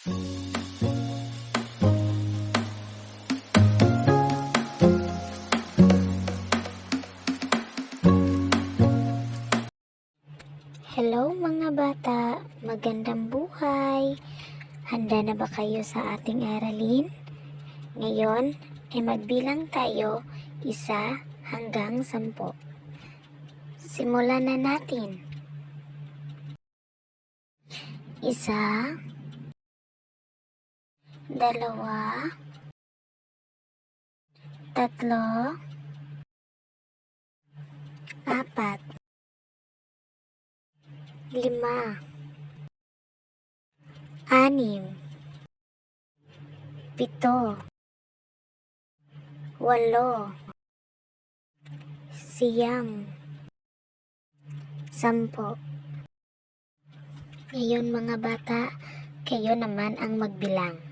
Hello mga bata, magandang buhay! Handa na ba kayo sa ating aralin? Ngayon ay magbilang tayo 1 hanggang 10. Simulan na natin. 1, 2, 3, 4, 5, 6, 7, 8, 9, 10. Ngayon mga bata, kayo naman ang magbilang.